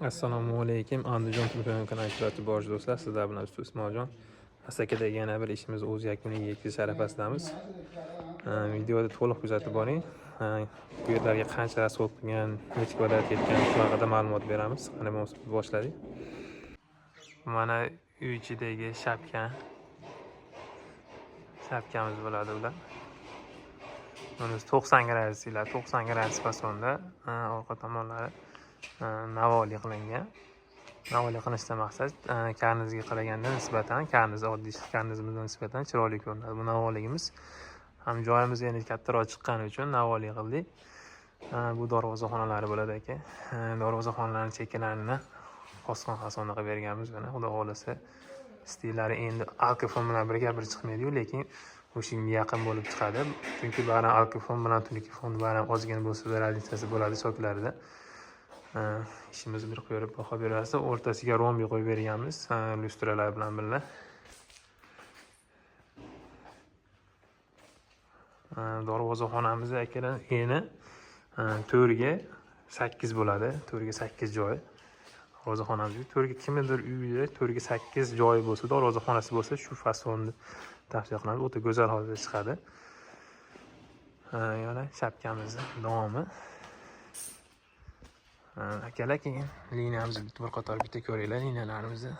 Assalomu alaykum. Andijon tuman kanachilarchi bor do'stlar, sizlar bilan Usta Usmonjon. Asakadagi yana bir ishimiz o'z yakuniga yetkizish arafasidamiz. Videoda to'liq kuzatib boring. Bu yerlarga qancha rasxod qilgan, necha kvadrat ketgan haqida ma'lumot beramiz. Qani boshladik. Mana uy ichidagi shapkamiz bo'ladi ular. Bunisi 90 graduslar, 90 gradus fasonda, orqa tomonlari navoli qilingan. Navoli qilishdan maqsad karnizga qaraganda nisbatan oddiy karnizimizga nisbatan chiroyli ko'rinadi. Bu navoligimiz ham joyimiz endi kattaroq chiqqani uchun navoli qildik. Bu darvozaxonalari bo'ladi aka. Darvozaxonalarning chekkalarini qosqon fasonda qilib berganmiz. Mana xudo xolasa stillari endi alkofon bilan bir chiqmaydi-yu, lekin o'shanga yaqin bo'lib chiqadi. Chunki baran alkofon bilan tuniki fon baran ozgina bo'lsa razницasi bo'ladi soklarida. İşimiz bir ko'rib baho berasiz. O'rtasiga rombi qo'yib berganmiz, lyustralar bilan birga. Darvozaxonamiz akalar eni 4 ga 8 bo'ladi. 4 ga 8 joy. Darvozaxonamiz 4 ga kimdir uyida 4 ga 8 joy bo'lsa, darvozaxonasi bo'lsa shu fasonni tavsiya qilamiz. O'ta go'zal holda chiqadi. Yana shapkamizning davomi. Akalar keyin liniyamizni bir qator bitta ko'ringlar liniyalarimizni.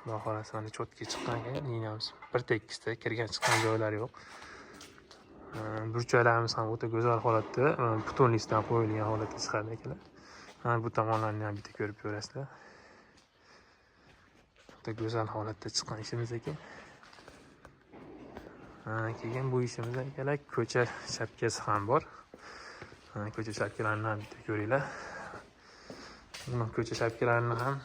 Xudo xolasa mana cho'tga chiqqan ekan liniyamiz. Bir tekisda kirgan chiqqan joylari yo'q. Burchaklarimiz ham o'ta go'zal holatda, butonlikdan qo'yilgan holatda chiqadi akalar. Bu tomonlarni ham bitta ko'rib ko'rasizlar. O'ta go'zal holatda chiqqan ishimiz ekan. Keyin bu ishimizda akalar ko'cha shapkasi ham bor. Ko'cha shapkalarini ham bitta ko'ringlar. Buni ko'cha shapkalarini ham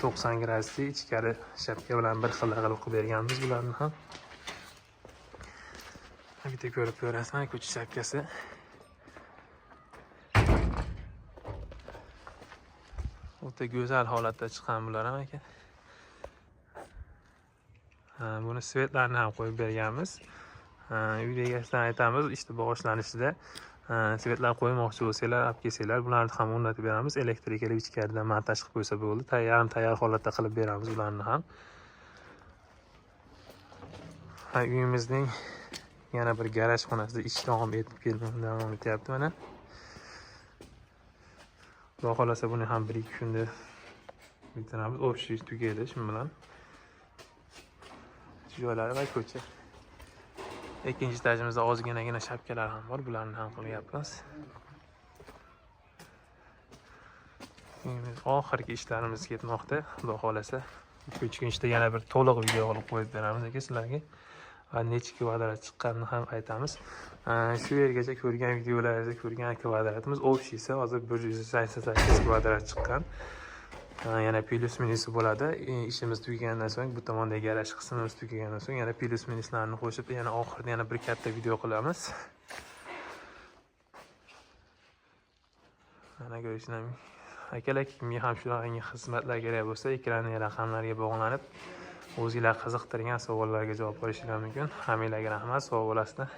90 gradusli ichkari shapka bilan bir xil qilib berganmiz bularni ham. Bitta ko'rib ko'rasizlar ko'cha shapkasi. O'ta go'zal holatda chiqqan bular ham aka. Buni svetlarni ham qo'yib berganmiz. Uy egasidan aytamiz, ishni boshlanishida svetlar qo'ymoqchi bo'lsanglar, olib kelsanglar, bularni ham o'rnatib beramiz. Elektrikali ichkaridan montaj qilib qo'ysa bo'ldi. Tayyor holatda qilib beramiz ularni ham. Uyimizning yana bir garaj xonasida ish davom etyapti mana. Xudo xolasa buni ham 1-2 kunda bitiramiz. Общий tugaydi shu bilan. Joylari va ko'cha. Ikkinchi etajimizda ozginagina shapkalar ham bor. Bularni ham qilyapmiz. Oxirgi ishlarimiz ketmoqda. Xudo xolasa 3 kun ichida yana bir to'liq video olib qo'yib beramiz aka sizlarga. Va necha kvadrat chiqqanini ham aytamiz. Shu yergacha ko'rgan videolaringizni ko'rgan kvadratimiz общийsi hozir 188 kvadrat chiqqan. Yana plus minusi bo'ladi. İşimiz tugagandan so'ng bu tomondagi garaj qismimiz tugagandan so'ng yana plus minuslarni qo'shib yana oxirida yana bir katta video qilamiz. Mana ko'rishinglar. Akalar, kimga ham shunaqangi xizmatlar kerak bo'lsa, ekrandagi raqamlarga bog'lanib, o'zingizlar qiziqtirgan savollarga javob berishingiz mumkin. Hammanglarga rahmat, sog' bo'lasizlar.